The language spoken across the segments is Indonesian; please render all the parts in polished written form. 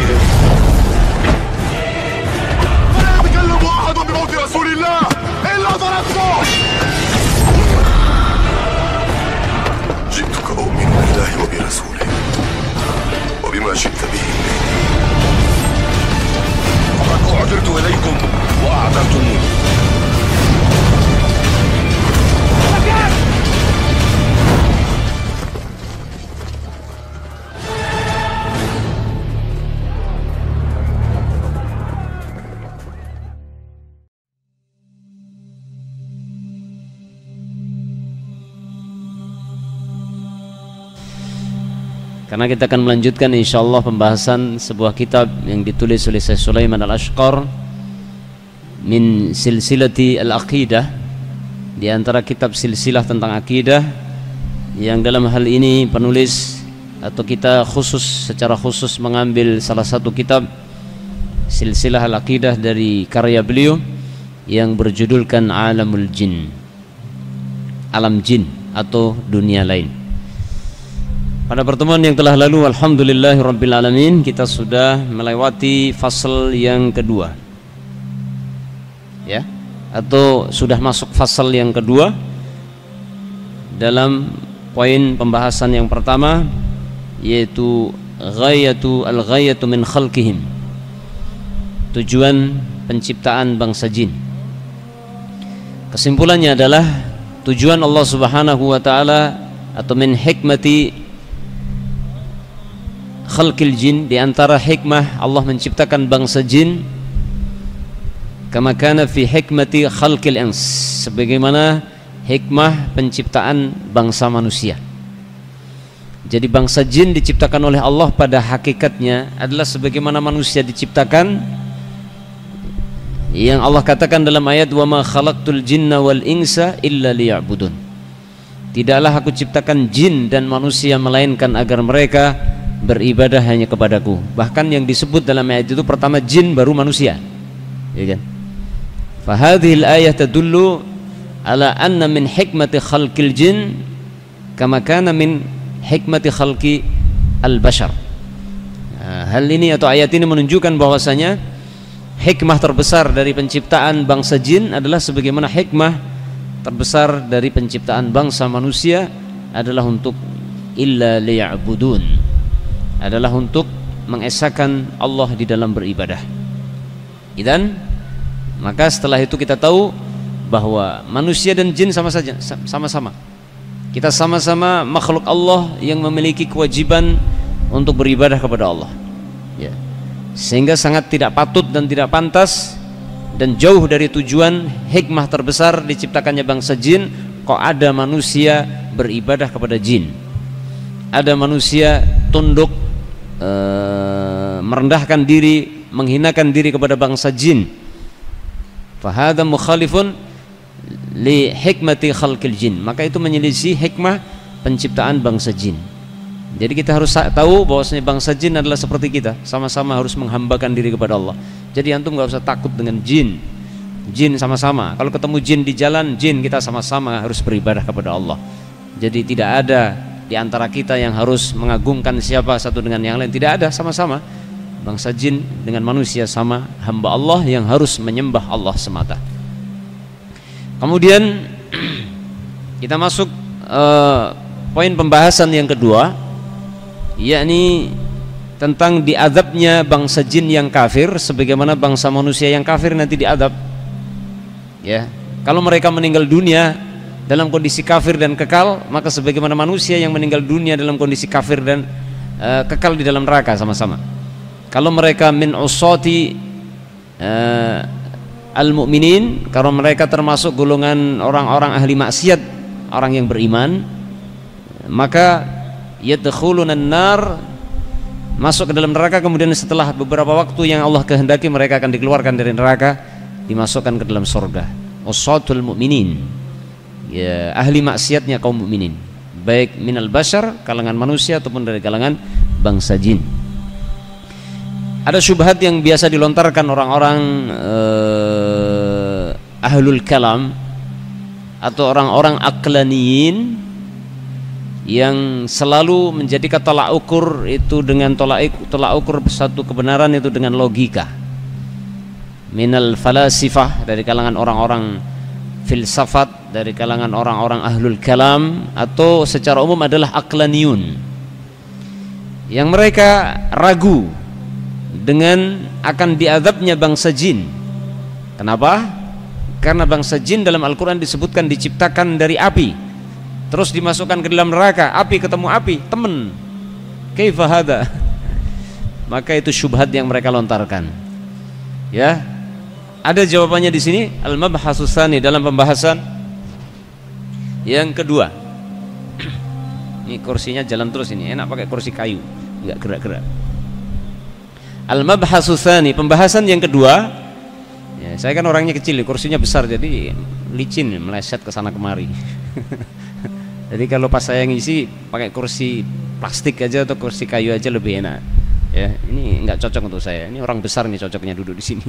بهم. فلا يتكلم أحد بموت رسول الله إلا ضربته. جئتك أؤمن بالله وبرسوله وبما شئت به فقد أعذرت إليكم وأعذرتموني. Karena kita akan melanjutkan insyaallah pembahasan sebuah kitab yang ditulis oleh Syekh Sulaiman Al-Ashqar min silsilati al-aqidah, di antara kitab silsilah tentang akidah, yang dalam hal ini penulis atau kita secara khusus mengambil salah satu kitab silsilah al-aqidah dari karya beliau yang berjudulkan Alamul Jin, alam jin atau dunia lain. Pada pertemuan yang telah lalu, alhamdulillahirabbil alamin, kita sudah melewati fasal yang kedua, ya, atau sudah masuk fasal yang kedua dalam poin pembahasan yang pertama, yaitu ghayatu min khalqihim, tujuan penciptaan bangsa jin. Kesimpulannya adalah tujuan Allah Subhanahu wa taala atau min hikmati khalqil jin, di antara hikmah Allah menciptakan bangsa jin, kama kana fi hikmati khalqil ins, sebagaimana hikmah penciptaan bangsa manusia. Jadi bangsa jin diciptakan oleh Allah pada hakikatnya adalah sebagaimana manusia diciptakan, yang Allah katakan dalam ayat wa ma khalaqtul jinna wal insa illa liya'budun. Tidaklah aku ciptakan jin dan manusia melainkan agar mereka beribadah hanya kepadaku. Bahkan yang disebut dalam ayat itu pertama jin baru manusia, ya kan? Fa hadhil ayah tadullu ala anna min hikmati khalqil jin kama kana min hikmati khalqi al-bashar. Hal ini atau ayat ini menunjukkan bahwasanya hikmah terbesar dari penciptaan bangsa jin adalah sebagaimana hikmah terbesar dari penciptaan bangsa manusia adalah untuk illa liya'budun, adalah untuk mengesahkan Allah di dalam beribadah. Dan maka setelah itu kita tahu bahwa manusia dan jin sama-sama. Kita sama-sama makhluk Allah yang memiliki kewajiban untuk beribadah kepada Allah, ya. Sehingga sangat tidak patut dan tidak pantas dan jauh dari tujuan hikmah terbesar diciptakannya bangsa jin kok ada manusia beribadah kepada jin, ada manusia tunduk, merendahkan diri, menghinakan diri kepada bangsa jin. Fahadha mukhalifun li hikmati khalqil jin, maka itu menyelisih hikmah penciptaan bangsa jin. Jadi kita harus tahu bahwasanya bangsa jin adalah seperti kita, sama-sama harus menghambakan diri kepada Allah. Jadi antum gak usah takut dengan jin. Jin sama-sama, kalau ketemu jin di jalan, jin kita sama-sama harus beribadah kepada Allah. Jadi tidak ada di antara kita yang harus mengagungkan siapa satu dengan yang lain, tidak ada, sama-sama bangsa jin dengan manusia sama hamba Allah yang harus menyembah Allah semata. Kemudian kita masuk poin pembahasan yang kedua, yakni tentang diazabnya bangsa jin yang kafir sebagaimana bangsa manusia yang kafir nanti diazab, ya. Kalau mereka meninggal dunia dalam kondisi kafir dan kekal, maka sebagaimana manusia yang meninggal dunia dalam kondisi kafir dan kekal di dalam neraka sama-sama. Kalau mereka min usati al-mu'minin, kalau mereka termasuk golongan orang-orang ahli maksiat, orang yang beriman, maka yadkhuluna an-nar, masuk ke dalam neraka. Kemudian setelah beberapa waktu yang Allah kehendaki, mereka akan dikeluarkan dari neraka, dimasukkan ke dalam surga. Usatul mu'minin, ya, ahli maksiatnya kaum mukminin, baik minal bashar, kalangan manusia, ataupun dari kalangan bangsa jin. Ada syubhat yang biasa dilontarkan orang-orang ahlul kalam atau orang-orang aqlaniyin yang selalu menjadikan tolak ukur itu dengan tolak ukur satu kebenaran itu dengan logika. Minal falasifah, dari kalangan orang-orang filsafat, dari kalangan orang-orang ahlul kalam, atau secara umum adalah aqlaniyun, yang mereka ragu dengan akan diazabnya bangsa jin. Kenapa? Karena bangsa jin dalam Al-Quran disebutkan diciptakan dari api, terus dimasukkan ke dalam neraka. Api ketemu api, temen. Kaifa hada? Maka itu syubhat yang mereka lontarkan. Ya, ada jawabannya di sini. Al-mabhasus tsani, dalam pembahasan yang kedua. Ini kursinya jalan terus, ini enak pakai kursi kayu, nggak gerak-gerak. Al-mabhasus tsani, pembahasan yang kedua. Ya, saya kan orangnya kecil, kursinya besar jadi licin, meleset ke sana kemari. Jadi kalau pas saya ngisi pakai kursi plastik aja atau kursi kayu aja lebih enak. Ya, ini nggak cocok untuk saya. Ini orang besar nih cocoknya duduk di sini.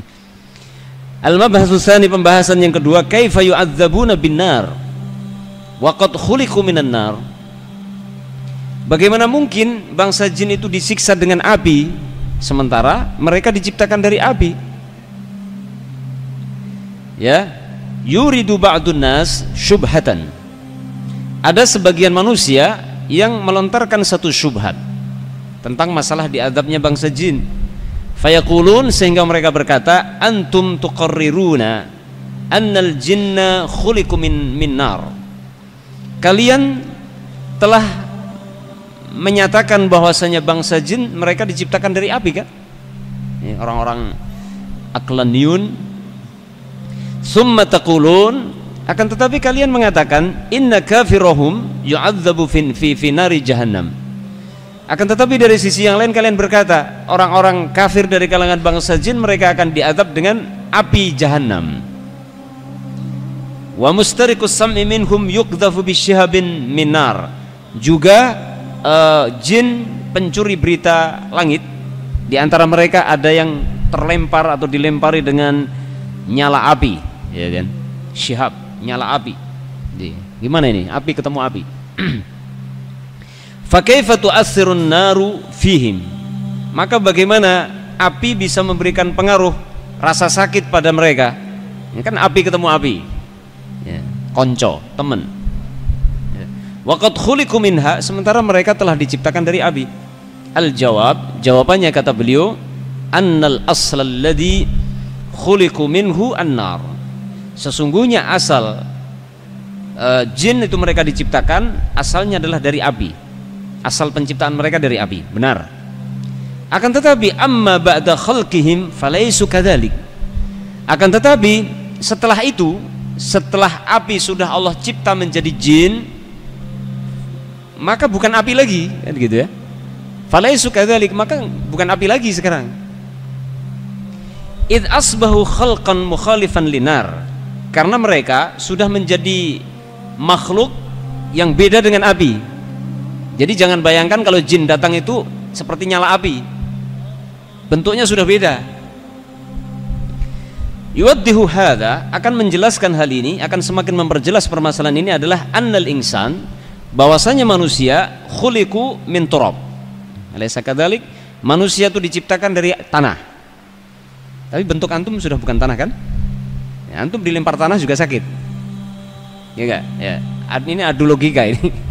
Al-mabhasus tsani, pembahasan yang kedua, kaifa yu'adzabuna bin-nar wa qad khuliqu minan nar. Bagaimana mungkin bangsa jin itu disiksa dengan api sementara mereka diciptakan dari api? Ya, yuridu ba'dun nas syubhatan. Ada sebagian manusia yang melontarkan satu syubhat tentang masalah diazabnya bangsa jin. Fayaqulun, sehingga mereka berkata, antum tuqarriruna annal jinna khuliqu min nar. Kalian telah menyatakan bahwasanya bangsa jin mereka diciptakan dari api kan? Ini orang-orang aqlaniyun. Summa taqulun, akan tetapi kalian mengatakan inna kafirahum yu'adzabu fi nari jahannam. Akan tetapi dari sisi yang lain kalian berkata orang-orang kafir dari kalangan bangsa jin mereka akan diazab dengan api jahannam. Wa mustariqus sam'i minhum yuqdhafu bisyihabin minar. Juga jin pencuri berita langit di antara mereka ada yang terlempar atau dilempari dengan nyala api, ya kan? Syihab, nyala api. Gimana ini? Api ketemu api. Fa kaifa tu'athirun naru fihim? Maka bagaimana api bisa memberikan pengaruh rasa sakit pada mereka? Ini kan api ketemu api. Ya, konco, teman. Ya. Wa qad khuliqu minha, sementara mereka telah diciptakan dari api. Al-jawab, jawabannya kata beliau, annal asla alladhi khuliqu minhu an-nar. Sesungguhnya asal jin itu mereka diciptakan asalnya adalah dari api. Asal penciptaan mereka dari api, benar. Akan tetapi amma ba'da khalqihim falaisu kadzalik. Akan tetapi setelah itu, setelah api sudah Allah cipta menjadi jin, maka bukan api lagi, kan gitu ya. Falaisu kadzalik, maka bukan api lagi sekarang. Id asbahu khalqan mukhalifan linar, karena mereka sudah menjadi makhluk yang beda dengan api. Jadi jangan bayangkan kalau jin datang itu seperti nyala api, bentuknya sudah beda. Yuwaddihu hadza, akan menjelaskan hal ini, akan semakin memperjelas permasalahan ini adalah annal insan, bahwasanya manusia khuliqu min turab. Alaysa kadzalik? Manusia itu diciptakan dari tanah. Tapi bentuk antum sudah bukan tanah kan? Ya, antum dilempar tanah juga sakit. Ya enggak? Ya. Ini adu logika ini.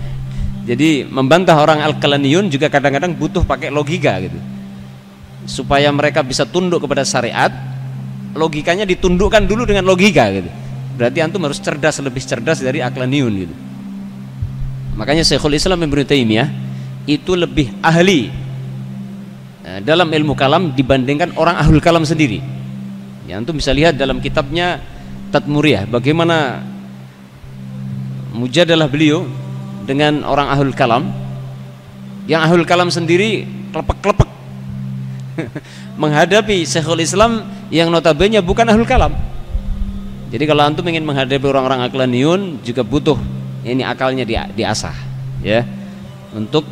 Jadi membantah orang al-kalaniyun juga kadang-kadang butuh pakai logika gitu. Supaya mereka bisa tunduk kepada syariat, logikanya ditundukkan dulu dengan logika gitu. Berarti antum harus cerdas, lebih cerdas dari al-kalaniyun gitu. Makanya Syekhul Islam Ibnu Taimiyah itu lebih ahli dalam ilmu kalam dibandingkan orang ahlul kalam sendiri. Ya, antum bisa lihat dalam kitabnya Tadmuriyah bagaimana mujadalah beliau dengan orang ahlul kalam. Yang ahlul kalam sendiri klepek-klepek menghadapi Syekhul Islam yang notabene bukan ahlul kalam. Jadi kalau antum ingin menghadapi orang-orang aqlaniyun juga butuh ini akalnya diasah, ya, untuk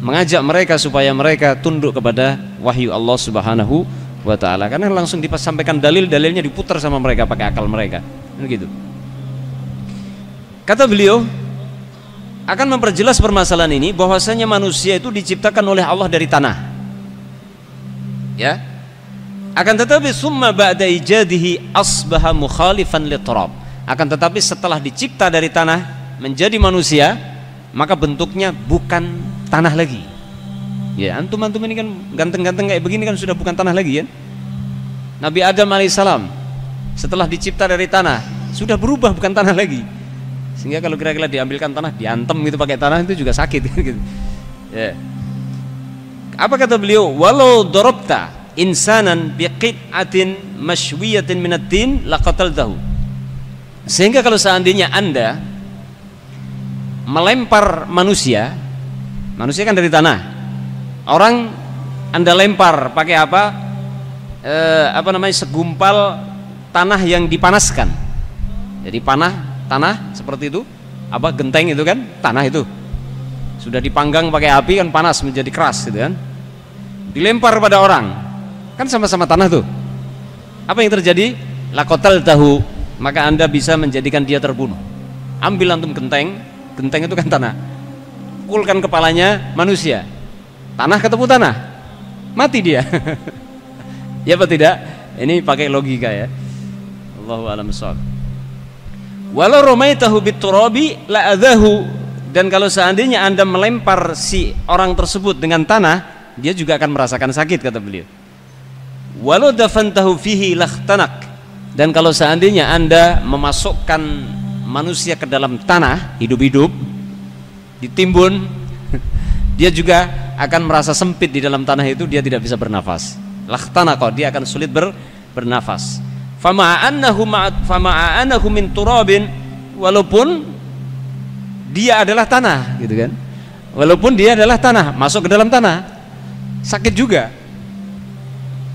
mengajak mereka supaya mereka tunduk kepada wahyu Allah Subhanahu wa taala. Karena langsung disampaikan dalil-dalilnya diputar sama mereka pakai akal mereka. Begitu. Kata beliau, akan memperjelas permasalahan ini bahwasanya manusia itu diciptakan oleh Allah dari tanah. Ya. Akan tetapi summa ba'da ijadihi asbaha mukhalifan liturab. Akan tetapi setelah dicipta dari tanah menjadi manusia, maka bentuknya bukan tanah lagi. Ya, antum ini kan ganteng-ganteng kayak begini kan sudah bukan tanah lagi kan? Nabi Adam alaihissalam setelah dicipta dari tanah sudah berubah bukan tanah lagi. Sehingga kalau kira-kira diambilkan tanah, diantem gitu pakai tanah itu juga sakit gitu. Ya. Apa kata beliau? Walau darabta insanan biqit'atin mashwiyatin minad tin laqataltahu. Sehingga kalau seandainya Anda melempar manusia kan dari tanah. Orang Anda lempar pakai apa? Segumpal tanah yang dipanaskan. Jadi tanah seperti itu, genteng itu kan tanah itu sudah dipanggang pakai api kan panas menjadi keras gitu kan, dilempar pada orang kan sama-sama tanah tuh, apa yang terjadi? Lakotal tahu, maka Anda bisa menjadikan dia terbunuh. Ambil antum genteng itu kan tanah, pukulkan kepalanya manusia, tanah ketemu tanah, mati dia. Ya apa tidak? Ini pakai logika ya. Allahu a'lam bishawab. Walau romaitahu biturabi la'adahu, dan kalau seandainya Anda melempar si orang tersebut dengan tanah, dia juga akan merasakan sakit, kata beliau. Walau dafantahu fihi lakhtanak, dan kalau seandainya Anda memasukkan manusia ke dalam tanah hidup-hidup, ditimbun, dia juga akan merasa sempit di dalam tanah itu, dia tidak bisa bernafas. Lakhtanaqah, dia akan sulit bernafas. Fama'anahu min turabin, walaupun dia adalah tanah gitu kan, walaupun dia adalah tanah, masuk ke dalam tanah sakit juga.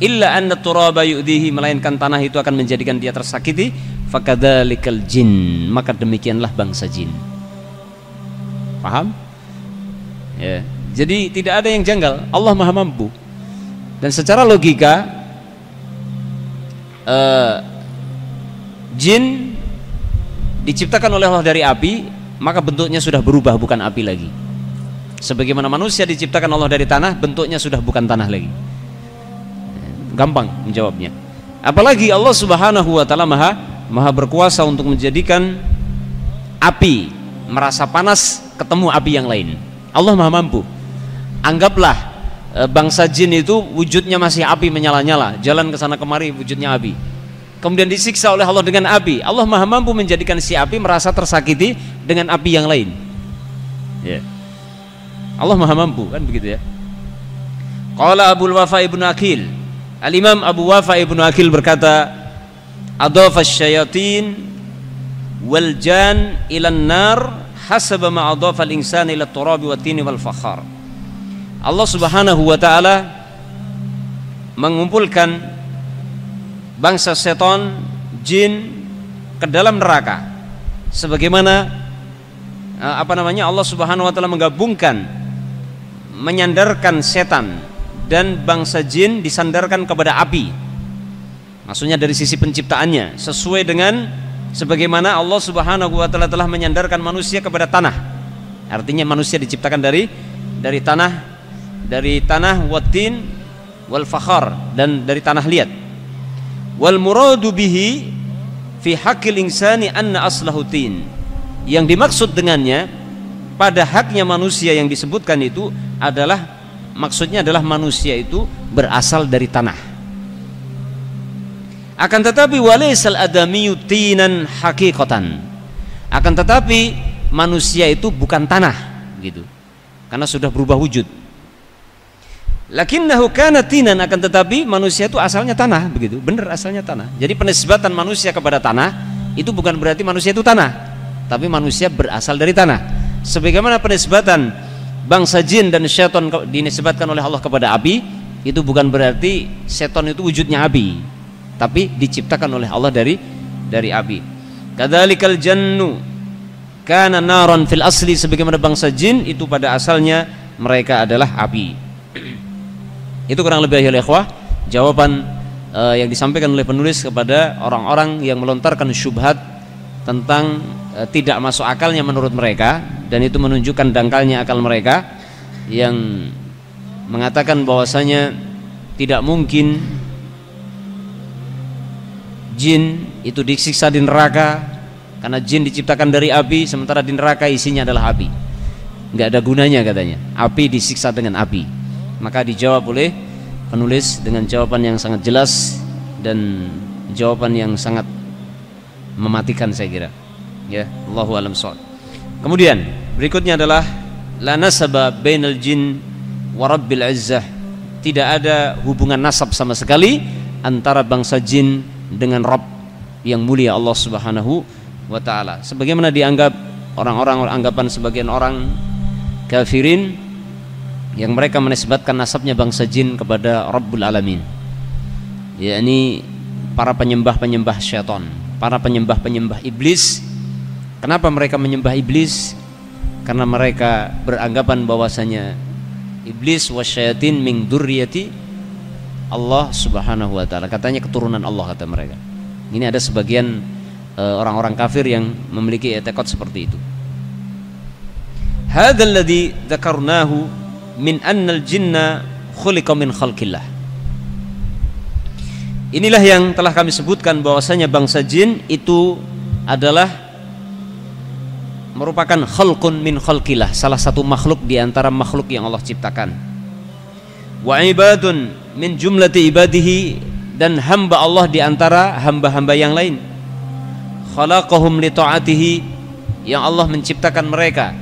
Illa anna turaba yu'dihi, melainkan tanah itu akan menjadikan dia tersakiti. Fakadzalikal jin, maka demikianlah bangsa jin. Paham? Ya. Jadi tidak ada yang janggal, Allah Maha Mampu. Dan secara logika jin diciptakan oleh Allah dari api, maka bentuknya sudah berubah bukan api lagi. Sebagaimana manusia diciptakan Allah dari tanah, bentuknya sudah bukan tanah lagi. Gampang menjawabnya. Apalagi Allah Subhanahu wa taala maha berkuasa untuk menjadikan api merasa panas ketemu api yang lain. Allah Maha Mampu. Anggaplah bangsa jin itu wujudnya masih api menyala-nyala, jalan ke sana kemari wujudnya api, kemudian disiksa oleh Allah dengan api. Allah Maha Mampu menjadikan si api merasa tersakiti dengan api yang lain. Ya. Allah Maha Mampu, kan begitu ya. Qala Abul Wafa Ibnu Aqil, Al-Imam Abu Wafa Ibnu Aqil berkata, adhafa asyayatin wal jan ilan nar hasaba ma adhafa al-insan ila turabi wa tini wal fakhar. Allah Subhanahu wa taala mengumpulkan bangsa seton, jin ke dalam neraka. Sebagaimana Allah Subhanahu wa taala menggabungkan, menyandarkan setan dan bangsa jin disandarkan kepada api. Maksudnya dari sisi penciptaannya sesuai dengan sebagaimana Allah Subhanahu wa taala telah menyandarkan manusia kepada tanah. Artinya manusia diciptakan dari tanah watin wal fakhar, dan dari tanah liat. Wal muradu bihi fi haqqil insani anna aslahu tin. Yang dimaksud dengannya pada haknya manusia yang disebutkan itu adalah, maksudnya adalah manusia itu berasal dari tanah. Akan tetapi walaysal adamiyyu tinan haqiqatan. Akan tetapi manusia itu bukan tanah gitu. Karena sudah berubah wujud. Lakinnahu kana tinan, akan tetapi manusia itu asalnya tanah, begitu. Benar, asalnya tanah. Jadi penisbatan manusia kepada tanah itu bukan berarti manusia itu tanah, tapi manusia berasal dari tanah. Sebagaimana penisbatan bangsa jin dan syaitan dinisbatkan oleh Allah kepada api, itu bukan berarti syaitan itu wujudnya api, tapi diciptakan oleh Allah dari api. Kadzalikal jannu kana naran fil asli, sebagaimana bangsa jin itu pada asalnya mereka adalah api. Itu kurang lebih ya ikhwah jawaban yang disampaikan oleh penulis kepada orang-orang yang melontarkan syubhat tentang tidak masuk akalnya menurut mereka dan itu menunjukkan dangkalnya akal mereka yang mengatakan bahwasanya tidak mungkin jin itu disiksa di neraka karena jin diciptakan dari api, sementara di neraka isinya adalah api. Nggak ada gunanya katanya, api disiksa dengan api. Maka dijawab oleh penulis dengan jawaban yang sangat jelas dan jawaban yang sangat mematikan saya kira. Ya, Allahu a'lam shawab. Kemudian berikutnya adalah la nasaba bainal jin wa rabbil izzah. Tidak ada hubungan nasab sama sekali antara bangsa jin dengan Rabb yang mulia Allah Subhanahu wa taala. Sebagaimana dianggap orang-orang anggapan sebagian orang kafirin yang mereka menisbatkan nasabnya bangsa jin kepada Rabbul Alamin, yakni para penyembah-penyembah syaitan, para penyembah-penyembah iblis. Kenapa mereka menyembah iblis? Karena mereka beranggapan bahwasanya iblis wasyayatin min dzurriyyati Allah Subhanahu wa taala, katanya keturunan Allah kata mereka. Ini ada sebagian orang-orang kafir yang memiliki i'tiqad seperti itu. Hadzal ladzi dzakarnahu min annal jinna khuliqa min khalqillah. Inilah yang telah kami sebutkan bahwasanya bangsa jin itu adalah merupakan khalqun min khalqillah, salah satu makhluk di antara makhluk yang Allah ciptakan. Wa ibadun min jumlati ibadihi, dan hamba Allah di antara hamba-hamba yang lain. Khalaqahum li ta'atihi, yang Allah menciptakan mereka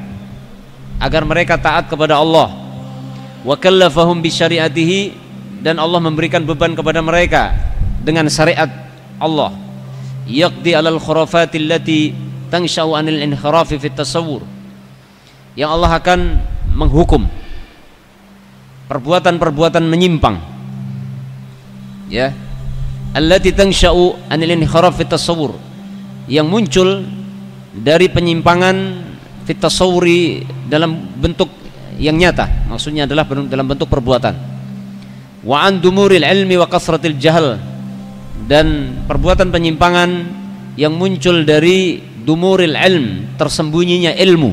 agar mereka taat kepada Allah. Wa kallafahum bi syariatihi, dan Allah memberikan beban kepada mereka dengan syariat Allah. Yaqdi 'alal khurafatil lati tansha'u 'anil inhirafi fit tasawwur, yang Allah akan menghukum perbuatan-perbuatan menyimpang, ya, allati tansha'u 'anil inhiraf fit tasawwur, yang muncul dari penyimpangan fit tasawwuri dalam bentuk yang nyata, maksudnya adalah dalam bentuk perbuatan. Wa an dumuril ilmi wa kasratil jahl, dan perbuatan penyimpangan yang muncul dari dumuril ilm, tersembunyinya ilmu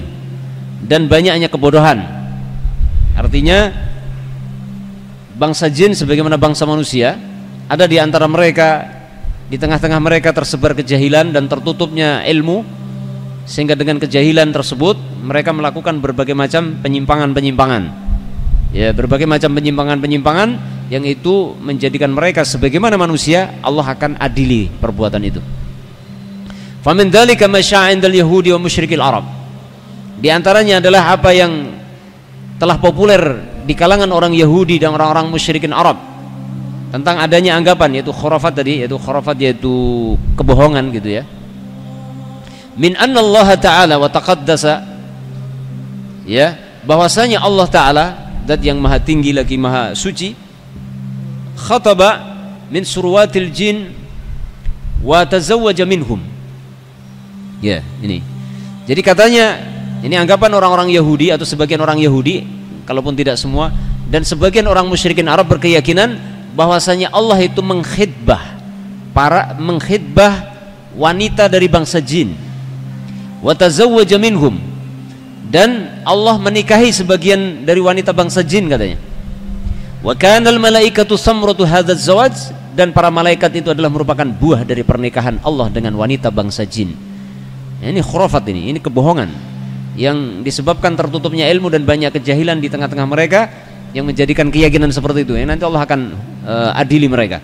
dan banyaknya kebodohan. Artinya bangsa jin sebagaimana bangsa manusia, ada di antara mereka, di tengah-tengah mereka tersebar kejahilan dan tertutupnya ilmu, sehingga dengan kejahilan tersebut mereka melakukan berbagai macam penyimpangan-penyimpangan, ya, berbagai macam penyimpangan-penyimpangan yang itu menjadikan mereka sebagaimana manusia, Allah akan adili perbuatan itu. Famin dzalika ma sya'a 'indal yahudi wa musyrikil arab. Di antaranya adalah apa yang telah populer di kalangan orang Yahudi dan orang-orang musyrikin Arab tentang adanya anggapan, yaitu khurafat tadi, yaitu khurafat, yaitu kebohongan gitu ya. Min anna Allah Ta'ala wa taqaddasa, ya, bahwasanya Allah Ta'ala, zat yang maha tinggi lagi maha suci, khataba min surwatil jin wa tazawwaja minhum. Ya, ini. Jadi katanya ini anggapan orang-orang Yahudi atau sebagian orang Yahudi, kalaupun tidak semua, dan sebagian orang musyrikin Arab berkeyakinan bahwasanya Allah itu mengkhidbah wanita dari bangsa jin, wa tazawwaja minhum, dan Allah menikahi sebagian dari wanita bangsa jin katanya. Wa kanal malaikatu samratu hadzal zawaj, dan para malaikat itu adalah merupakan buah dari pernikahan Allah dengan wanita bangsa jin. Ini khurafat, ini kebohongan yang disebabkan tertutupnya ilmu dan banyak kejahilan di tengah-tengah mereka yang menjadikan keyakinan seperti itu. Nanti Allah akan adili mereka.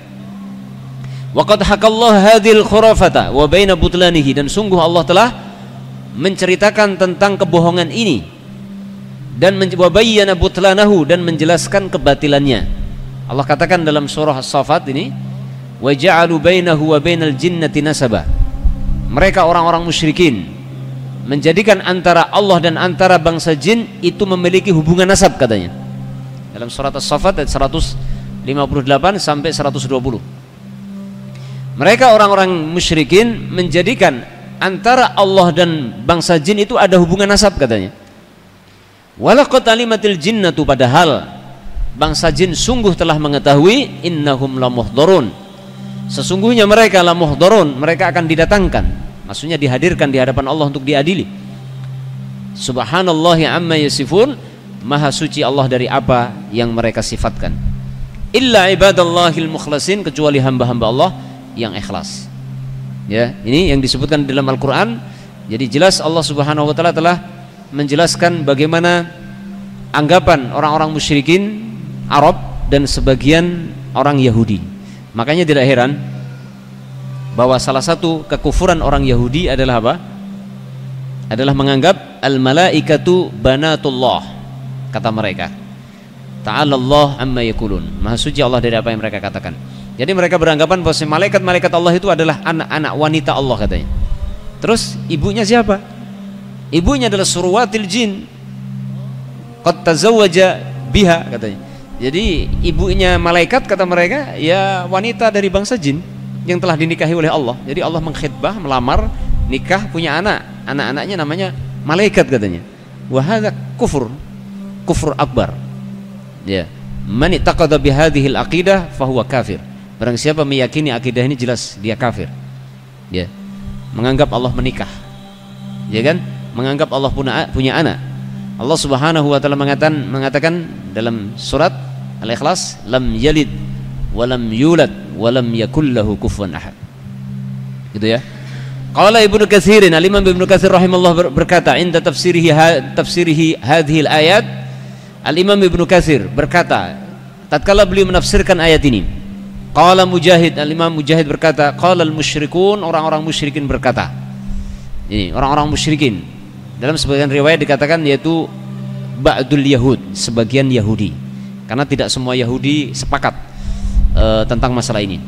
Wa qad hakallahu hadhil khurafata wa baina butlanihi, dan sungguh Allah telah menceritakan tentang kebohongan ini dan wa bayyana butlanahu, dan menjelaskan kebatilannya. Allah katakan dalam surah As-Saffat ini, wa ja'alu bainahu wa bainal jinnati nasaba. Mereka orang-orang musyrikin menjadikan antara Allah dan antara bangsa jin itu memiliki hubungan nasab katanya. Dalam surat As-Saffat ayat 158 sampai 120. Mereka orang-orang musyrikin menjadikan antara Allah dan bangsa jin itu ada hubungan nasab katanya. Walaqad alimatil jinnatu, padahal bangsa jin sungguh telah mengetahui, innahum lamuhdharun, sesungguhnya mereka lamuhdharun, mereka akan didatangkan, maksudnya dihadirkan di hadapan Allah untuk diadili. Subhanallahi amma yasifun, maha suci Allah dari apa yang mereka sifatkan. Illa ibadallahil mukhlasin, kecuali hamba-hamba Allah yang ikhlas. Ya, ini yang disebutkan dalam Al-Qur'an. Jadi jelas Allah Subhanahu wa taala telah menjelaskan bagaimana anggapan orang-orang musyrikin Arab dan sebagian orang Yahudi. Makanya tidak heran bahwa salah satu kekufuran orang Yahudi adalah apa? Adalah menganggap al-malaikatu banatullah, kata mereka. Ta'ala Allah amma yakulun, maha suci Allah dari apa yang mereka katakan. Jadi mereka beranggapan bahwa malaikat-malaikat Allah itu adalah anak-anak wanita Allah katanya. Terus ibunya siapa? Ibunya adalah surwatil jin, qad tazawwaja biha katanya. Jadi ibunya malaikat kata mereka ya wanita dari bangsa jin yang telah dinikahi oleh Allah. Jadi Allah mengkhitbah, melamar, nikah, punya anak. Anak-anaknya namanya malaikat katanya. Wa hadza kufur akbar. Ya, man ittaqada bihadhihi al-aqidah fahuwa kafir. Barang siapa meyakini akidah ini jelas dia kafir. Ya. Menganggap Allah menikah. Ya kan? Menganggap Allah punya anak. Allah Subhanahu wa taala mengatakan dalam surat Al-Ikhlas, lam yalid wa lam yulad wa lam yakul lahu kufuwan ahad. Gitu ya. Qala Ibnu Katsir, Al-Imam Ibnu Katsir rahimahullah berkata, inda tafsirihi hadhil ayat, Al-Imam Ibnu Katsir berkata tatkala beliau menafsirkan ayat ini, qala Mujahid, Al-Imam Mujahid berkata, qala al-musyrikun, orang-orang musyrikin berkata. Ini orang-orang musyrikin. Dalam sebagian riwayat dikatakan yaitu ba'dul yahud, sebagian Yahudi. Karena tidak semua Yahudi sepakat tentang masalah ini.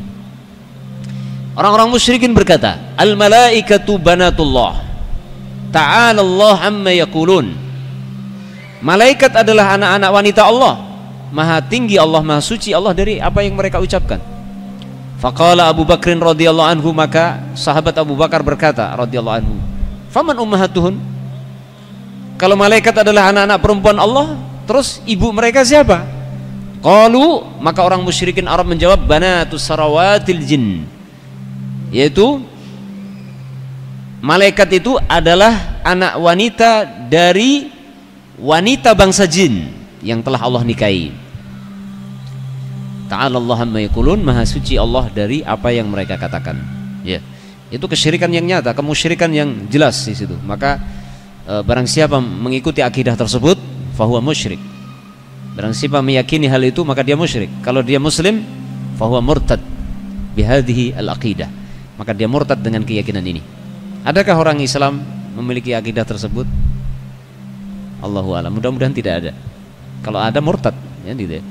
Orang-orang musyrikin berkata, al-malaikatu banatullah, ta'ala Allah amma yaqulun. Malaikat adalah anak-anak wanita Allah, maha tinggi Allah, maha suci Allah dari apa yang mereka ucapkan. Faqala Abu Bakrin radhiyallahu anhu, maka sahabat Abu Bakar berkata radhiyallahu anhu, faman ummahatuhun? Kalau malaikat adalah anak-anak perempuan Allah, terus ibu mereka siapa? Qalu, maka orang musyrikin Arab menjawab, banatus sarawatil jin, yaitu malaikat itu adalah anak wanita dari wanita bangsa jin yang telah Allah nikahi. Ta'ala Allah amma yaqulun, maha suci Allah dari apa yang mereka katakan. Ya, itu kesyirikan yang nyata, kemusyrikan yang jelas di situ. Maka barang siapa mengikuti akidah tersebut, fahuwa musyrik. Barang siapa meyakini hal itu, maka dia musyrik. Kalau dia muslim, fahuwa murtad bihadhihi al-aqidah, maka dia murtad dengan keyakinan ini. Adakah orang Islam memiliki akidah tersebut? Allahu a'lam. Mudah-mudahan tidak ada. Kalau ada murtad, ya gitu ya.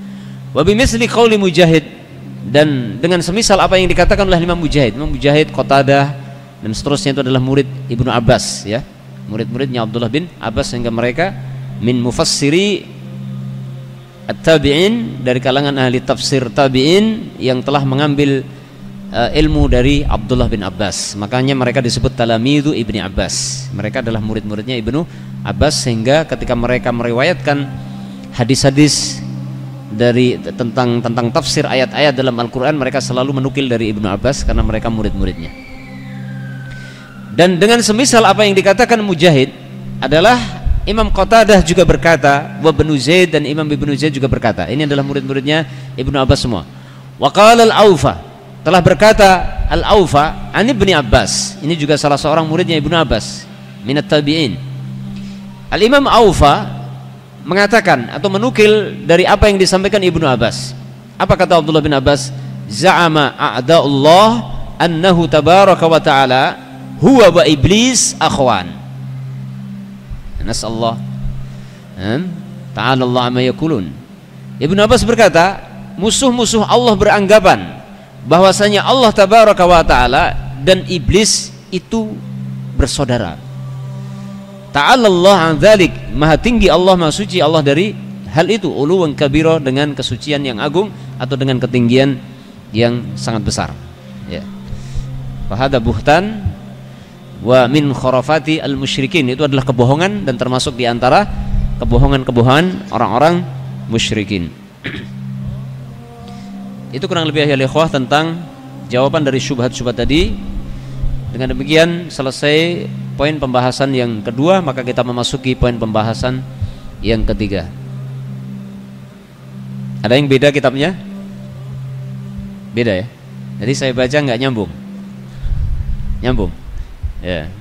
Wa bimithli qauli Mujahid, dan dengan semisal apa yang dikatakan oleh Imam Mujahid. Imam Mujahid, Qatadah dan seterusnya itu adalah murid Ibnu Abbas, ya. Murid-muridnya Abdullah bin Abbas, sehingga mereka min mufassiri at-tabi'in, dari kalangan ahli tafsir tabi'in yang telah mengambil ilmu dari Abdullah bin Abbas. Makanya mereka disebut talamidu Ibni Abbas. Mereka adalah murid-muridnya Ibnu Abbas, sehingga ketika mereka meriwayatkan hadis-hadis dari tentang tafsir ayat-ayat dalam Al-Quran, mereka selalu menukil dari Ibnu Abbas karena mereka murid-muridnya. Dan dengan semisal apa yang dikatakan Mujahid adalah Imam Qatadah juga berkata, wa Ibnu Zaid, dan Imam Ibnu Zaid juga berkata. Ini adalah murid-muridnya Ibnu Abbas semua. Wa qala al-Aufa, telah berkata al-Aufa an Ibni Abbas, ini juga salah seorang muridnya Ibnu Abbas minat tabi'in. Al-Imam Aufa mengatakan atau menukil dari apa yang disampaikan Ibnu Abbas. Apa kata Abdullah bin Abbas? Za'ama a'da'ullah annahu tabaraka wa ta'ala huwa wa iblis akhwan. Nasallahu ta'ala Allah amma yakulun. Ibnu Abbas berkata, musuh-musuh Allah beranggapan bahwasanya Allah tabaraka wa ta'ala dan iblis itu bersaudara. Ta'ala Allah an dzalik, maha tinggi Allah, maha suci Allah dari hal itu, uluwan kabira, dengan kesucian yang agung atau dengan ketinggian yang sangat besar. Ya. Fahada buhtan wa min khurafati al-musyrikin, itu adalah kebohongan dan termasuk di antara kebohongan-kebohongan orang-orang musyrikin. Itu kurang lebih ya ikhwah tentang jawaban dari syubhat-syubhat tadi. Dengan demikian selesai poin pembahasan yang kedua, maka kita memasuki poin pembahasan yang ketiga. Ada yang beda kitabnya? Beda ya? Jadi saya baca nggak nyambung. Nyambung. Ya.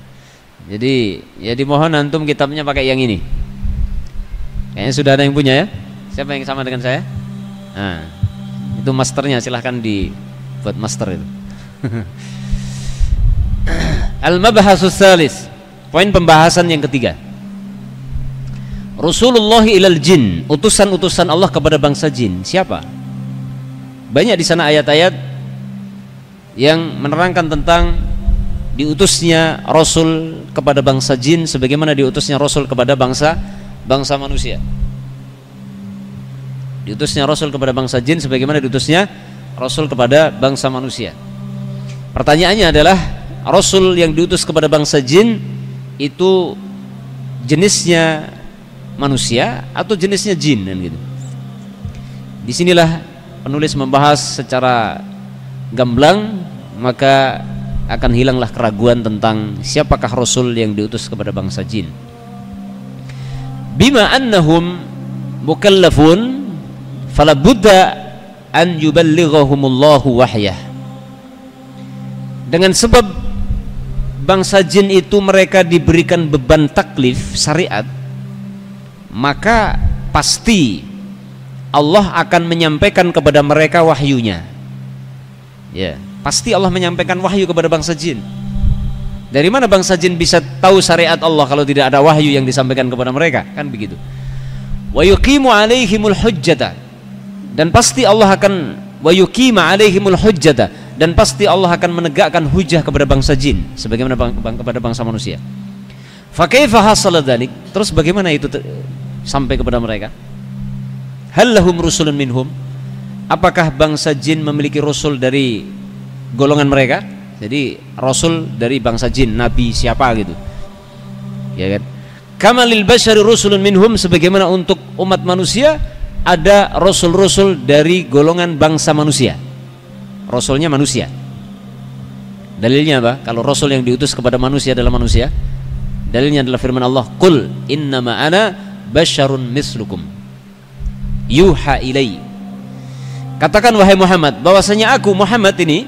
Jadi ya dimohon antum kitabnya pakai yang ini. Kayaknya sudah ada yang punya ya? Siapa yang sama dengan saya? Nah, itu masternya, silahkan dibuat master itu. Al-mabhasus salis, poin pembahasan yang ketiga. Rasulullah ilal jin, utusan-utusan Allah kepada bangsa jin. Siapa? Banyak di sana ayat-ayat yang menerangkan tentang diutusnya Rasul kepada bangsa jin sebagaimana diutusnya Rasul kepada bangsa manusia. Diutusnya Rasul kepada bangsa jin sebagaimana diutusnya Rasul kepada bangsa manusia. Pertanyaannya adalah, Rasul yang diutus kepada bangsa jin itu jenisnya manusia atau jenisnya jin kan gitu. Disinilah penulis membahas secara gamblang, maka akan hilanglah keraguan tentang siapakah Rasul yang diutus kepada bangsa jin. Bima annahum mukallafun fala budda an yuballighahumullahu wahyah. Dengan sebab bangsa jin itu mereka diberikan beban taklif syariat, maka pasti Allah akan menyampaikan kepada mereka wahyunya. Ya, pasti Allah menyampaikan wahyu kepada bangsa jin. Dari mana bangsa jin bisa tahu syariat Allah kalau tidak ada wahyu yang disampaikan kepada mereka? Kan begitu. Wa yuqimu alaihimul hujjata, dan pasti Allah akan wa yuqima alaihimul hujjata, dan pasti Allah akan menegakkan hujah kepada bangsa jin sebagaimana kepada bangsa manusia. Fa kaifa hasala dzalik? Terus bagaimana itu sampai kepada mereka? Hal lahum rusulun minhum? Apakah bangsa jin memiliki rasul dari golongan mereka? Jadi rasul dari bangsa jin, nabi siapa gitu, ya kan? Kama lil basyari rusulun minhum, sebagaimana untuk umat manusia ada rasul-rasul dari golongan bangsa manusia. Rasulnya manusia. Dalilnya apa? Kalau rasul yang diutus kepada manusia adalah manusia, dalilnya adalah firman Allah, qul innama ana basyarun mislukum yuha ilai. Katakan wahai Muhammad, bahwasanya aku Muhammad ini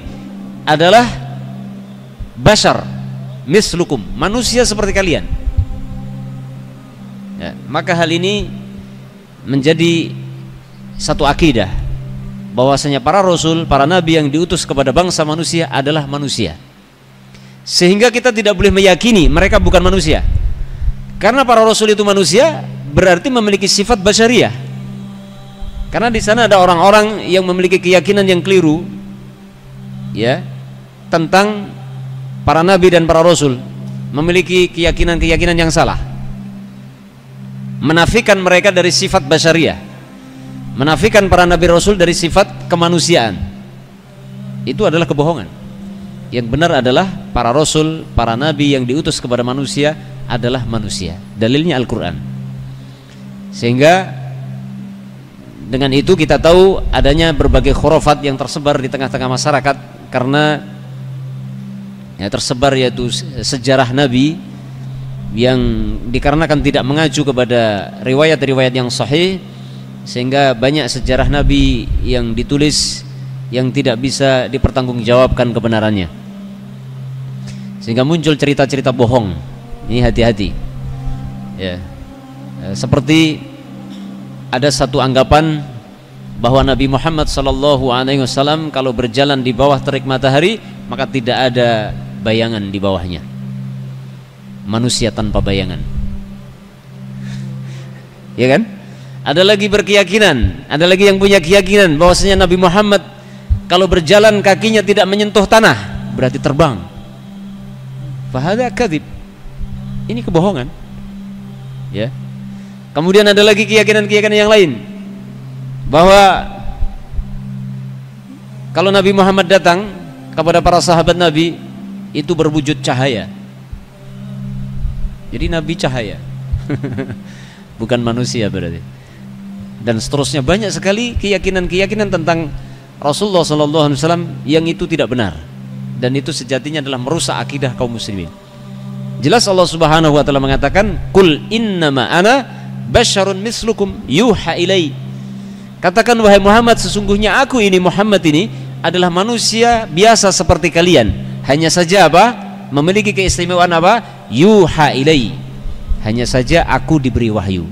adalah bashar mislukum, manusia seperti kalian. Ya, maka hal ini menjadi satu akidah bahwasanya para rasul, para nabi yang diutus kepada bangsa manusia adalah manusia. Sehingga kita tidak boleh meyakini mereka bukan manusia. Karena para rasul itu manusia, berarti memiliki sifat basyariah. Karena di sana ada orang-orang yang memiliki keyakinan yang keliru, ya, tentang para nabi dan para rasul, memiliki keyakinan-keyakinan yang salah, menafikan mereka dari sifat basyariah, menafikan para nabi rasul dari sifat kemanusiaan. Itu adalah kebohongan. Yang benar adalah para rasul, para nabi yang diutus kepada manusia adalah manusia. Dalilnya Al-Quran. Sehingga dengan itu kita tahu adanya berbagai khurafat yang tersebar di tengah-tengah masyarakat, karena ya tersebar yaitu sejarah nabi yang dikarenakan tidak mengacu kepada riwayat-riwayat yang sahih, sehingga banyak sejarah nabi yang ditulis yang tidak bisa dipertanggungjawabkan kebenarannya, sehingga muncul cerita-cerita bohong. Ini hati-hati ya. Seperti ada satu anggapan bahwa Nabi Muhammad SAW kalau berjalan di bawah terik matahari maka tidak ada bayangan di bawahnya, manusia tanpa bayangan, ya kan? Ada lagi berkeyakinan, ada lagi yang punya keyakinan bahwasanya Nabi Muhammad kalau berjalan kakinya tidak menyentuh tanah berarti terbang. Fahadha kadzib, ini kebohongan, ya. Kemudian ada lagi keyakinan-keyakinan yang lain bahwa kalau Nabi Muhammad datang kepada para sahabat Nabi itu berwujud cahaya. Jadi Nabi cahaya bukan manusia berarti. Dan seterusnya, banyak sekali keyakinan-keyakinan tentang Rasulullah SAW yang itu tidak benar. dan itu sejatinya adalah merusak akidah kaum muslimin. Jelas Allah Subhanahu wa taala mengatakan, "Qul innama ana basyarun mislukum yuha ilai." Katakan wahai Muhammad, sesungguhnya aku ini Muhammad ini adalah manusia biasa seperti kalian. Hanya saja apa? Memiliki keistimewaan apa? Yuha ilai. Hanya saja aku diberi wahyu.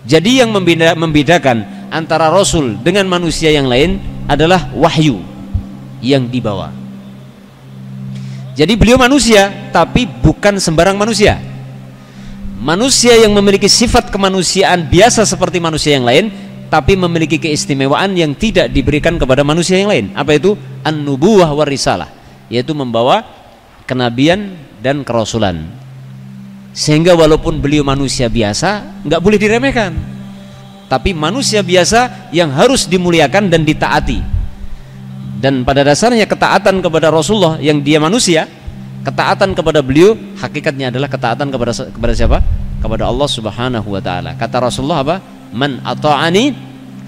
Jadi yang membedakan antara Rasul dengan manusia yang lain adalah wahyu yang dibawa. Jadi beliau manusia, tapi bukan sembarang manusia. Manusia yang memiliki sifat kemanusiaan biasa seperti manusia yang lain, tapi memiliki keistimewaan yang tidak diberikan kepada manusia yang lain. Apa itu? An-nubuwah war risalah, yaitu membawa kenabian dan kerasulan. Sehingga walaupun beliau manusia biasa, nggak boleh diremehkan, tapi manusia biasa yang harus dimuliakan dan ditaati. Dan pada dasarnya ketaatan kepada Rasulullah yang dia manusia, ketaatan kepada beliau hakikatnya adalah ketaatan kepada siapa? Kepada Allah Subhanahu wa taala. Kata Rasulullah apa? Man ata'ani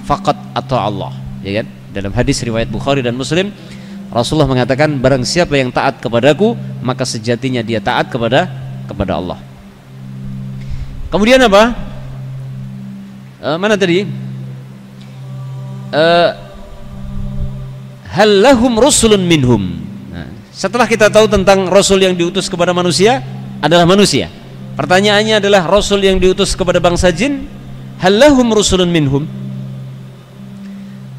faqad ata'allah. Ya kan? Dalam hadis riwayat Bukhari dan Muslim, Rasulullah mengatakan, barang siapa yang taat kepadaku, maka sejatinya dia taat kepada Allah. Kemudian apa? Mana tadi? Hal lahum rusulun minhum. Nah, setelah kita tahu tentang Rasul yang diutus kepada manusia adalah manusia, pertanyaannya adalah Rasul yang diutus kepada bangsa jin, hal lahum rusulun minhum.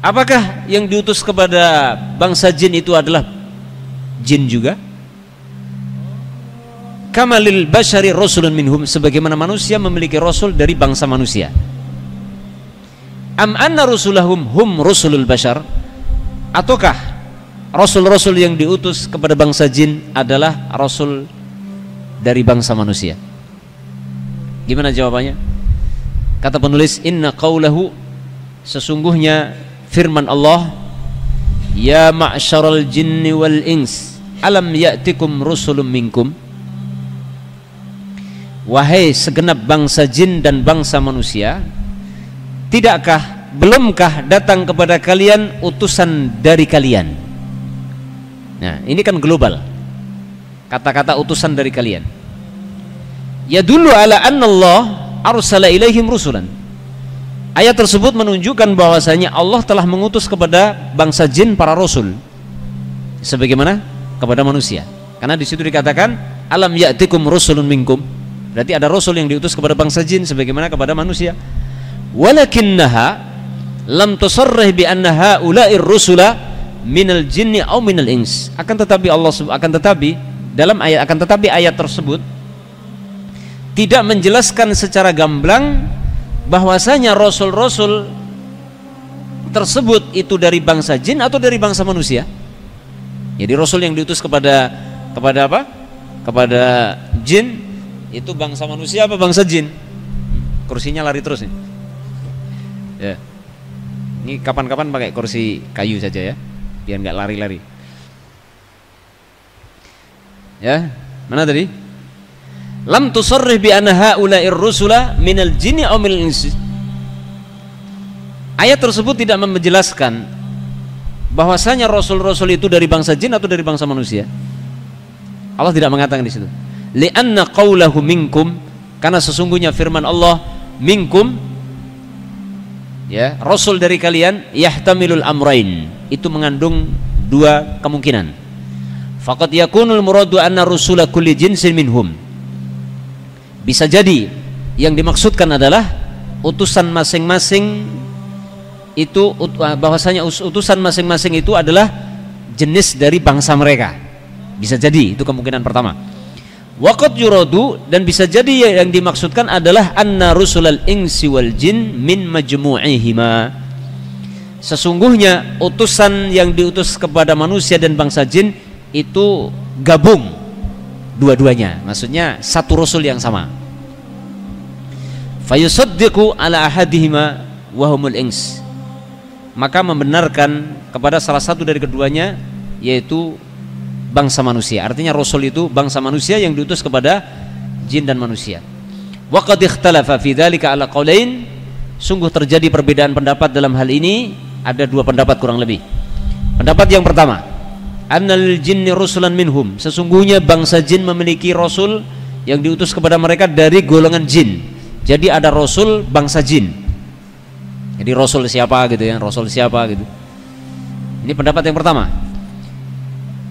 Apakah yang diutus kepada bangsa jin itu adalah jin juga? Kamalil basyari rusulun minhum, sebagaimana manusia memiliki rasul dari bangsa manusia. Am anna rusulahum hum rusulul basyar, ataukah rasul-rasul yang diutus kepada bangsa jin adalah rasul dari bangsa manusia? Gimana jawabannya? Kata penulis, inna qawlahu, sesungguhnya firman Allah, ya ma'syaral jinni wal ins alam ya'tikum rusulun minkum, wahai segenap bangsa jin dan bangsa manusia, tidakkah, belumkah datang kepada kalian utusan dari kalian? Nah, ini kan global, kata-kata utusan dari kalian. Yadullu ala anna Allah arsala ilaihim rusulan. Ayat tersebut menunjukkan bahwasanya Allah telah mengutus kepada bangsa jin para rasul, sebagaimana kepada manusia. Karena di situ dikatakan alam ya'tikum rusulun minkum, berarti ada rasul yang diutus kepada bangsa jin sebagaimana kepada manusia. Walakinnaha lam tusarrih bi anna haula'ir rusula minal jinni aw minal ins. Akan tetapi ayat tersebut tidak menjelaskan secara gamblang bahwasanya rasul-rasul tersebut itu dari bangsa jin atau dari bangsa manusia. Jadi rasul yang diutus kepada apa? Kepada jin itu bangsa manusia apa bangsa jin? Kursinya lari terus nih. Ya. Ini kapan-kapan pakai kursi kayu saja ya, biar nggak lari-lari. Ya, mana tadi? Lam tusarrih bi anna haula'ir rusula minal jinni aw minal insi. Ayat tersebut tidak menjelaskan bahwasanya rasul-rasul itu dari bangsa jin atau dari bangsa manusia. Allah tidak mengatakan di situ. Li'anna qawlahu minkum, karena sesungguhnya firman Allah minkum, ya, rasul dari kalian, yahtamilul amrain, itu mengandung dua kemungkinan. Faqad yakunul muradu anna rusula kulli jinsin minhum. Bisa jadi yang dimaksudkan adalah utusan masing-masing itu, bahwasanya utusan masing-masing itu adalah jenis dari bangsa mereka. Bisa jadi, itu kemungkinan pertama. Waqad yuradu, dan bisa jadi yang dimaksudkan adalah anna rusulal insi wal jin min majmu'ihima. Sesungguhnya utusan yang diutus kepada manusia dan bangsa jin itu gabung dua-duanya, maksudnya satu rasul yang sama. Fayusaddiqu ala ahadihima wa humul ins, maka membenarkan kepada salah satu dari keduanya, yaitu bangsa manusia. Artinya rasul itu bangsa manusia yang diutus kepada jin dan manusia. Wa qad ikhtalafa fi dzalika ala qaulain, sungguh terjadi perbedaan pendapat dalam hal ini, ada dua pendapat kurang lebih. Pendapat yang pertama, annal jinni rusulan minhum, sesungguhnya bangsa jin memiliki rasul yang diutus kepada mereka dari golongan jin. Jadi ada rasul bangsa jin. Jadi rasul siapa gitu ya, rasul siapa gitu. Ini pendapat yang pertama.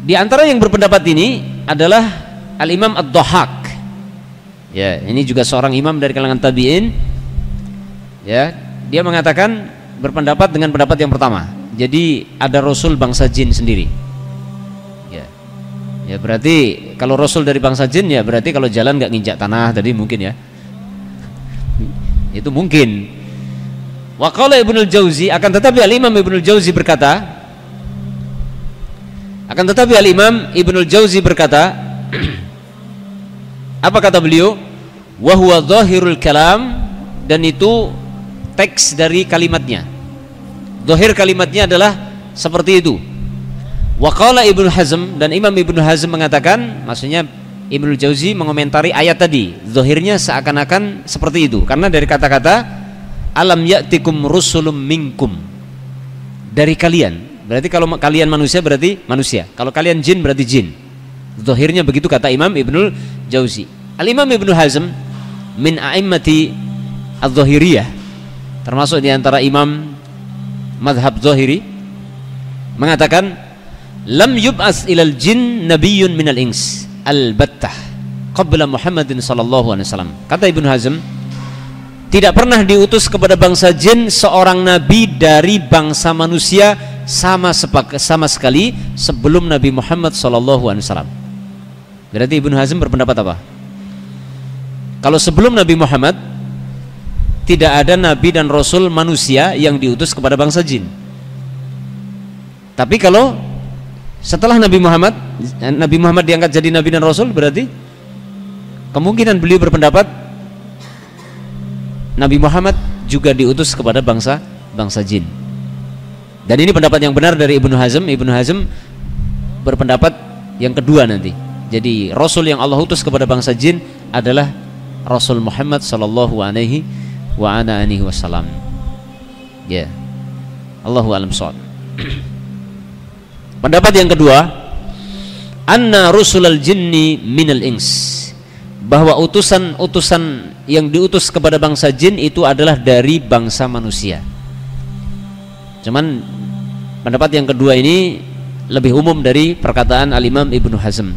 Di antara yang berpendapat ini adalah Al-Imam Ad-Dhahhak. Ya, ini juga seorang imam dari kalangan tabi'in. Ya, dia mengatakan berpendapat dengan pendapat yang pertama. Jadi ada rasul bangsa jin sendiri. Ya. Ya berarti kalau rasul dari bangsa jin ya berarti kalau jalan nggak nginjak tanah tadi mungkin ya. Itu mungkin. Wa qala Ibnul Jauzi, akan tetapi Al-Imam Ibnul Jauzi berkata, apa kata beliau? Wa huwa dhahirul kalam, dan itu teks dari kalimatnya. Zahir kalimatnya adalah seperti itu. Wa qala Ibnu Hazm, dan Imam Ibnu Hazm mengatakan, maksudnya Ibnul Jauzi mengomentari ayat tadi, zahirnya seakan-akan seperti itu karena dari kata-kata alam ya'tikum rusulun minkum, dari kalian. Berarti kalau kalian manusia berarti manusia, kalau kalian jin berarti jin. Zahirnya begitu kata Imam Ibnul Jauzi. Al-Imam Ibnu Hazm min a'immati az-zahiriyah, termasuk di antara imam mazhab zahiri, mengatakan lam yub'as ilal jin nabiyyun minal ins al-battah qabla Muhammadin sallallahu alaihi wasallam. Kata Ibnu Hazm, tidak pernah diutus kepada bangsa jin seorang nabi dari bangsa manusia sama sekali sebelum Nabi Muhammad sallallahu alaihi wasallam. Berarti Ibnu Hazm berpendapat apa? Kalau sebelum Nabi Muhammad tidak ada nabi dan rasul manusia yang diutus kepada bangsa jin. Tapi kalau setelah Nabi Muhammad diangkat jadi nabi dan rasul, berarti kemungkinan beliau berpendapat Nabi Muhammad juga diutus kepada bangsa jin. Dan ini pendapat yang benar dari Ibnu Hazm. Ibnu Hazm berpendapat yang kedua nanti. Jadi rasul yang Allah utus kepada bangsa jin adalah Rasul Muhammad sallallahu alaihi wa ala alihi wasallam. Ya. Allahu a'lam shawab. Pendapat yang kedua, anna rusulal jinni minal ins, bahwa utusan-utusan yang diutus kepada bangsa jin itu adalah dari bangsa manusia. Cuman pendapat yang kedua ini lebih umum dari perkataan Al-Imam Ibnu Hazm.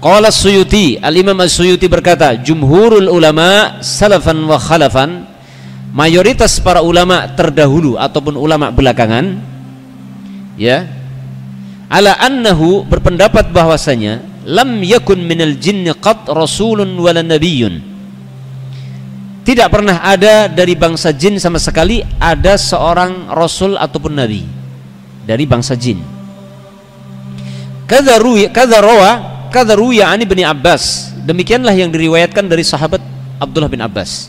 Qala Suyuti, Al-Imam As-Suyuti berkata, jumhurul ulama salafan wa khalafan, mayoritas para ulama terdahulu ataupun ulama belakangan, ya, ala annahu, berpendapat bahwasanya lam yakun minal jinni qat rasulun wala nabiyyun, tidak pernah ada dari bangsa jin sama sekali ada seorang rasul ataupun nabi dari bangsa jin. Kadza ruya an Ibnu Abbas, demikianlah yang diriwayatkan dari sahabat Abdullah bin Abbas,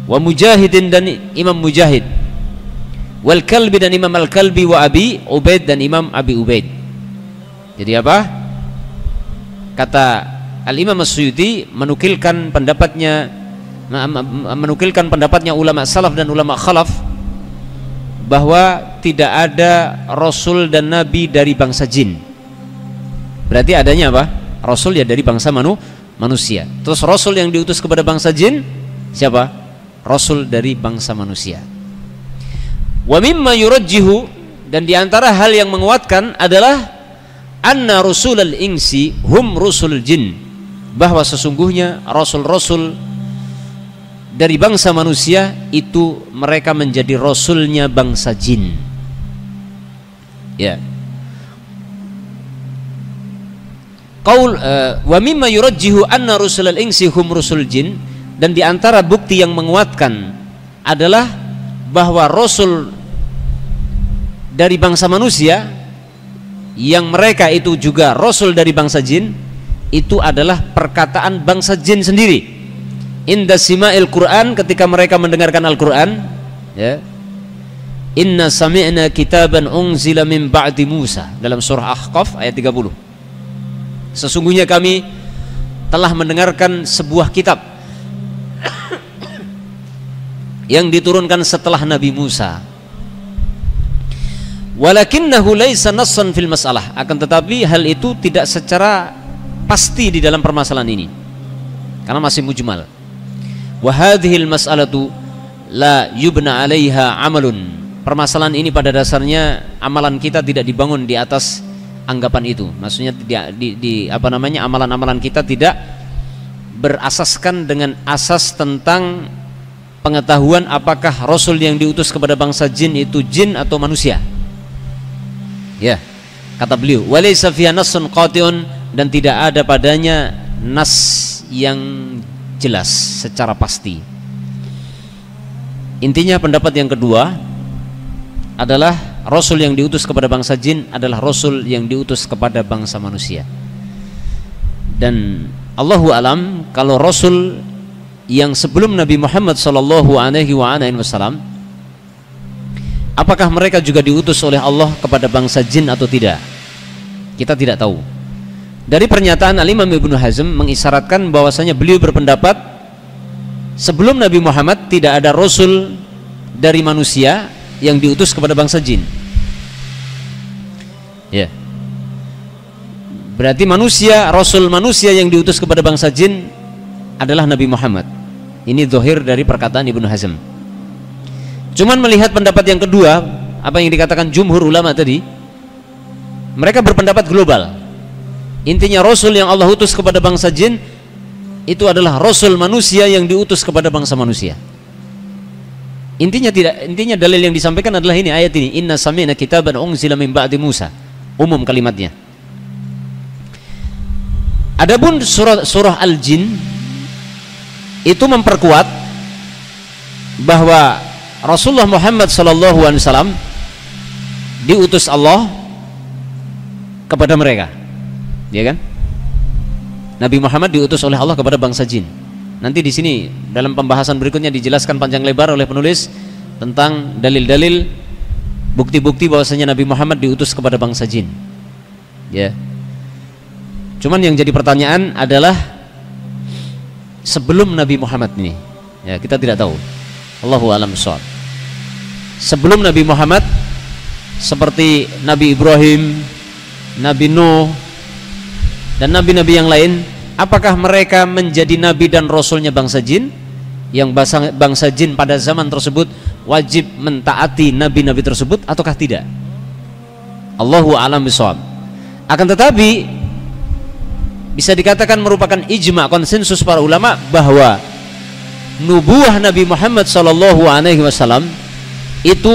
wa Mujahidin, dan Imam Mujahid, wal Kalbi, dan Imam Al-Kalbi, wa Abi Ubaid, dan Imam Abi Ubaid. Jadi apa? Kata Al-Imam As-Suyuti menukilkan pendapatnya ulama salaf dan ulama khalaf, bahwa tidak ada rasul dan nabi dari bangsa jin. Berarti adanya apa? Rasul ya dari bangsa manusia. Terus rasul yang diutus kepada bangsa jin siapa? Rasul dari bangsa manusia. Wa mimma yurajjihu, dan diantara hal yang menguatkan adalah anna rusulal insi hum rusul jin, bahwa sesungguhnya rasul-rasul dari bangsa manusia itu mereka menjadi rasulnya bangsa jin. Ya. Qaul wa mimma yurajjihu anna rusulal insi hum rusul jin, dan diantara bukti yang menguatkan adalah bahwa rasul dari bangsa manusia yang mereka itu juga rasul dari bangsa jin itu adalah perkataan bangsa jin sendiri. Inda sima'il Quran, ketika mereka mendengarkan Al-Quran, ya, inna sami'na kitaban unzila min ba'di Musa, dalam surah Ahqaf ayat 30. Sesungguhnya kami telah mendengarkan sebuah kitab yang diturunkan setelah Nabi Musa. Walakinnahu laisa nassan fil masalah, akan tetapi hal itu tidak secara pasti di dalam permasalahan ini karena masih mujmal. Wa hadhil mas'alatu la yubna 'alaiha 'amalun. Permasalahan ini pada dasarnya amalan kita tidak dibangun di atas anggapan itu. Maksudnya tidak amalan-amalan kita tidak berasaskan dengan asas tentang pengetahuan apakah Rasul yang diutus kepada bangsa jin itu jin atau manusia. Ya, kata beliau, walaysa fiha nassun qati'un, dan tidak ada padanya nas yang jelas secara pasti. Intinya pendapat yang kedua adalah Rasul yang diutus kepada bangsa jin adalah Rasul yang diutus kepada bangsa manusia. Dan Allahu alam kalau Rasul yang sebelum Nabi Muhammad sallallahu alaihi wasallam, apakah mereka juga diutus oleh Allah kepada bangsa jin atau tidak? Kita tidak tahu. Dari pernyataan Al-Imam Ibnu Hazm mengisyaratkan bahwasanya beliau berpendapat sebelum Nabi Muhammad tidak ada Rasul dari manusia yang diutus kepada bangsa jin. Ya. Berarti Rasul manusia yang diutus kepada bangsa jin adalah Nabi Muhammad. Ini zahir dari perkataan Ibnu Hazm. Cuman melihat pendapat yang kedua, apa yang dikatakan jumhur ulama tadi, mereka berpendapat global. Intinya Rasul yang Allah utus kepada bangsa jin itu adalah Rasul manusia yang diutus kepada bangsa manusia. Intinya dalil yang disampaikan adalah ini, ayat ini, inna sami'na kitaban unzila min ba'di Musa. Umum kalimatnya. Adapun surah Al-Jin itu memperkuat bahwa Rasulullah Muhammad SAW diutus Allah kepada mereka, ya kan? Nabi Muhammad diutus oleh Allah kepada bangsa jin. Nanti di sini dalam pembahasan berikutnya dijelaskan panjang lebar oleh penulis tentang dalil-dalil bukti-bukti bahwasanya Nabi Muhammad diutus kepada bangsa jin. Ya. Cuman yang jadi pertanyaan adalah sebelum Nabi Muhammad ini, ya kita tidak tahu. Allahu a'lam bishawab. Sebelum Nabi Muhammad seperti Nabi Ibrahim, Nabi Nuh dan nabi-nabi yang lain, apakah mereka menjadi nabi dan rasulnya bangsa jin yang bangsa jin pada zaman tersebut wajib mentaati nabi-nabi tersebut ataukah tidak? Allahu a'lam bishawab. Akan tetapi bisa dikatakan merupakan ijma, konsensus para ulama bahwa nubuah Nabi Muhammad SAW itu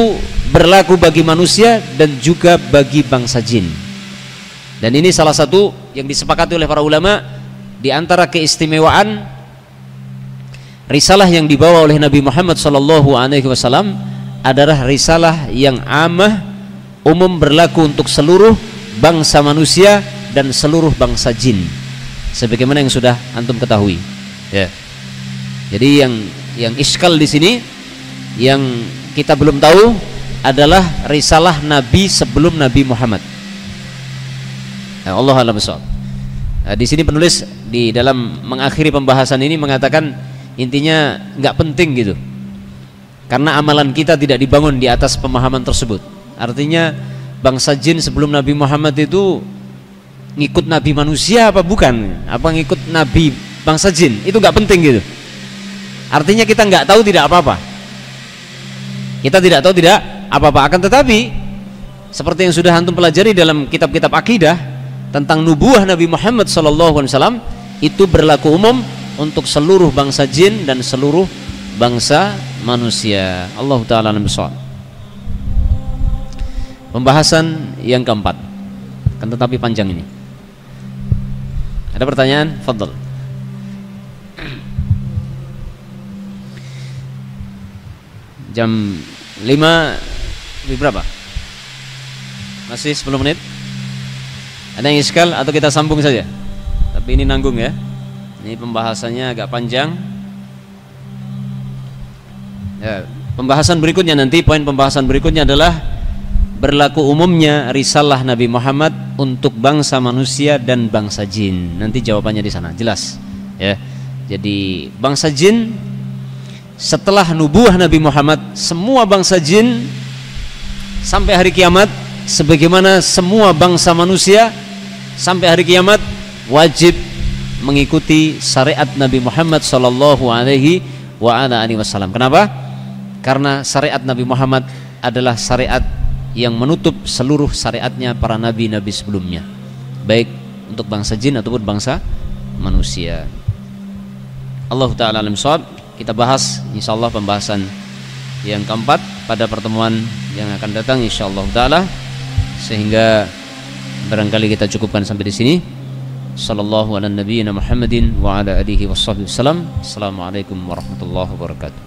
berlaku bagi manusia dan juga bagi bangsa jin. Dan ini salah satu yang disepakati oleh para ulama di antara keistimewaan risalah yang dibawa oleh Nabi Muhammad SAW adalah risalah yang amah, umum, berlaku untuk seluruh bangsa manusia dan seluruh bangsa jin. Sebagaimana yang sudah antum ketahui, ya. Jadi yang iskal di sini yang kita belum tahu adalah risalah Nabi sebelum Nabi Muhammad. Allah a'lam bishawab. Di sini penulis di dalam mengakhiri pembahasan ini mengatakan intinya nggak penting gitu, karena amalan kita tidak dibangun di atas pemahaman tersebut. Artinya bangsa jin sebelum Nabi Muhammad itu ngikut Nabi manusia apa bukan? Apa ngikut Nabi bangsa jin? Itu nggak penting gitu. Artinya kita nggak tahu tidak apa-apa. Kita tidak tahu tidak apa-apa. Akan tetapi seperti yang sudah antum pelajari dalam kitab-kitab akidah tentang nubuah Nabi Muhammad SAW, itu berlaku umum untuk seluruh bangsa jin dan seluruh bangsa manusia. Allah Ta'ala alam bishawab. Pembahasan yang keempat, kan tetapi panjang ini. Ada pertanyaan? Fadhal. Jam 5 lebih berapa? Masih 10 menit? Ada yang iskal atau kita sambung saja? Tapi ini nanggung ya. Ini pembahasannya agak panjang. Ya, pembahasan berikutnya nanti, poin pembahasan berikutnya adalah berlaku umumnya risalah Nabi Muhammad untuk bangsa manusia dan bangsa jin. Nanti jawabannya di sana, jelas ya. Jadi bangsa jin setelah nubuah Nabi Muhammad, semua bangsa jin sampai hari kiamat sebagaimana semua bangsa manusia sampai hari kiamat wajib mengikuti syariat Nabi Muhammad sallallahu alaihi wasallam. Kenapa? Karena syariat Nabi Muhammad adalah syariat yang menutup seluruh syariatnya para nabi-nabi sebelumnya, baik untuk bangsa jin ataupun bangsa manusia. Allah Ta'ala alam shawab. Kita bahas insyaallah pembahasan yang keempat pada pertemuan yang akan datang insyaallah Ta'ala, sehingga barangkali kita cukupkan sampai di sini. Sallallahu ala nabiyyina Muhammadin wa ala alihi washabbihi wasallam. Assalamualaikum warahmatullahi wabarakatuh.